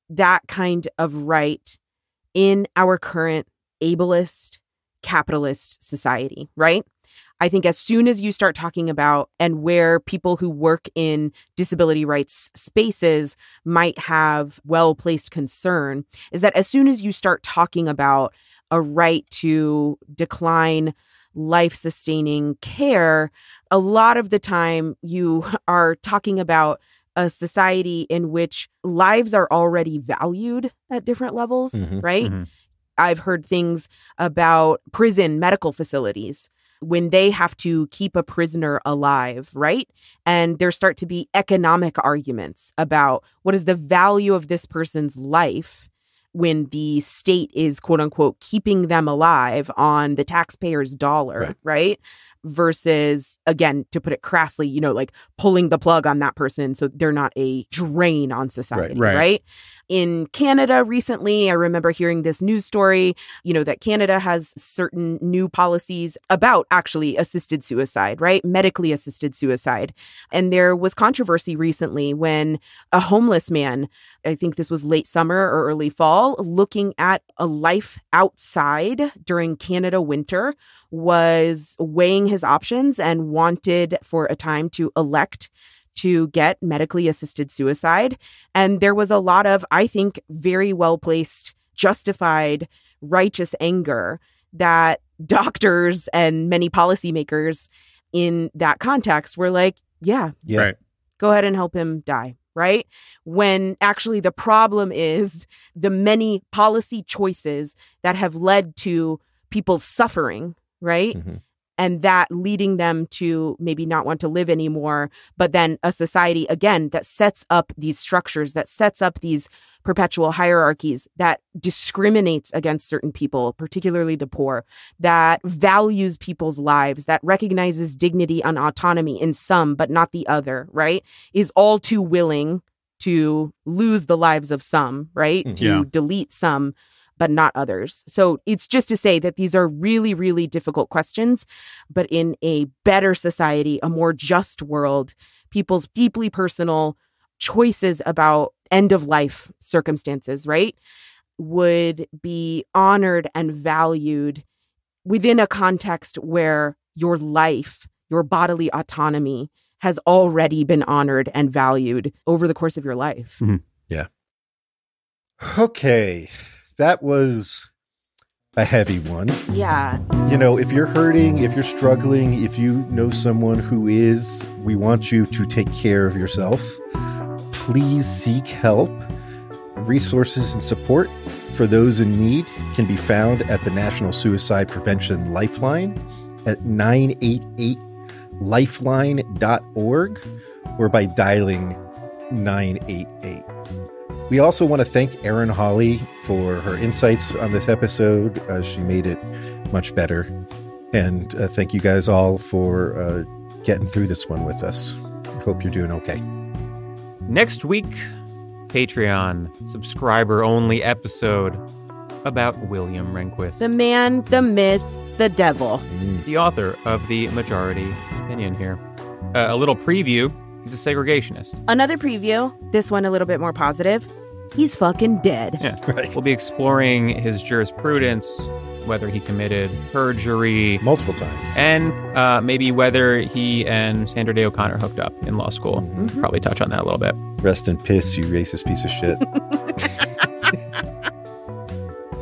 that kind of right in our current ableist, capitalist society, right? I think as soon as you start talking about and where people who work in disability rights spaces might have well-placed concern is that as soon as you start talking about a right to decline life-sustaining care, a lot of the time you are talking about a society in which lives are already valued at different levels, right? I've heard things about prison medical facilities when they have to keep a prisoner alive, right? And there start to be economic arguments about what is the value of this person's life when the state is, quote unquote, keeping them alive on the taxpayer's dollar, right? Versus, again, to put it crassly, you know, like pulling the plug on that person so they're not a drain on society, right? In Canada recently, I remember hearing this news story, you know, that Canada has certain new policies about actually assisted suicide, right? Medically assisted suicide. And there was controversy recently when a homeless man, I think this was late summer or early fall, looking at a life outside during Canada winter, was weighing his options and wanted for a time to elect to get medically assisted suicide. And there was a lot of, I think, very well-placed, justified, righteous anger that doctors and many policymakers in that context were like, yeah, go ahead and help him die, right? When actually the problem is the many policy choices that have led to people's suffering, right? And that leading them to maybe not want to live anymore, but then a society, again, that sets up these structures, that sets up these perpetual hierarchies, that discriminates against certain people, particularly the poor, that values people's lives, that recognizes dignity and autonomy in some, but not the other, right? Is all too willing to lose the lives of some, right? To delete some but not others. So it's just to say that these are really, really difficult questions, but in a better society, a more just world, people's deeply personal choices about end of life circumstances, right, would be honored and valued within a context where your life, your bodily autonomy has already been honored and valued over the course of your life. Mm-hmm. Yeah. Okay. That was a heavy one. Yeah. You know, if you're hurting, if you're struggling, if you know someone who is, we want you to take care of yourself. Please seek help. Resources and support for those in need can be found at the National Suicide Prevention Lifeline at 988lifeline.org or by dialing 988. We also want to thank Erin Hawley for her insights on this episode. She made it much better. And thank you guys all for getting through this one with us. Hope you're doing okay. Next week, Patreon subscriber-only episode about William Rehnquist. The man, the myth, the devil. The author of the majority opinion here. A little preview. He's a segregationist. Another preview. This one a little bit more positive. He's fucking dead. Yeah. Right. We'll be exploring his jurisprudence, whether he committed perjury. Multiple times. And maybe whether he and Sandra Day O'Connor hooked up in law school. Mm-hmm. Probably touch on that a little bit. Rest in piss, you racist piece of shit.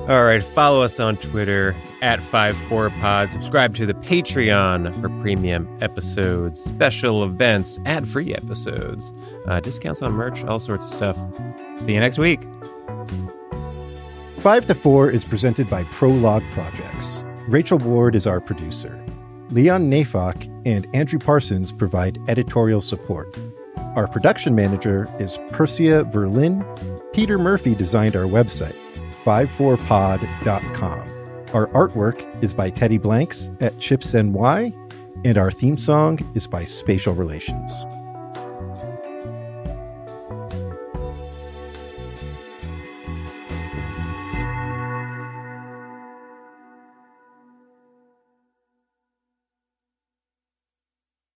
All right, follow us on Twitter at 54pod. Subscribe to the Patreon for premium episodes, special events, ad-free episodes, discounts on merch, all sorts of stuff. See you next week. 5 to 4 is presented by Prologue Projects. Rachel Ward is our producer. Leon Nafok and Andrew Parsons provide editorial support. Our production manager is Persia Verlin. Peter Murphy designed our website, 54pod.com. Our artwork is by Teddy Blanks at Chips NY, and our theme song is by Spatial Relations.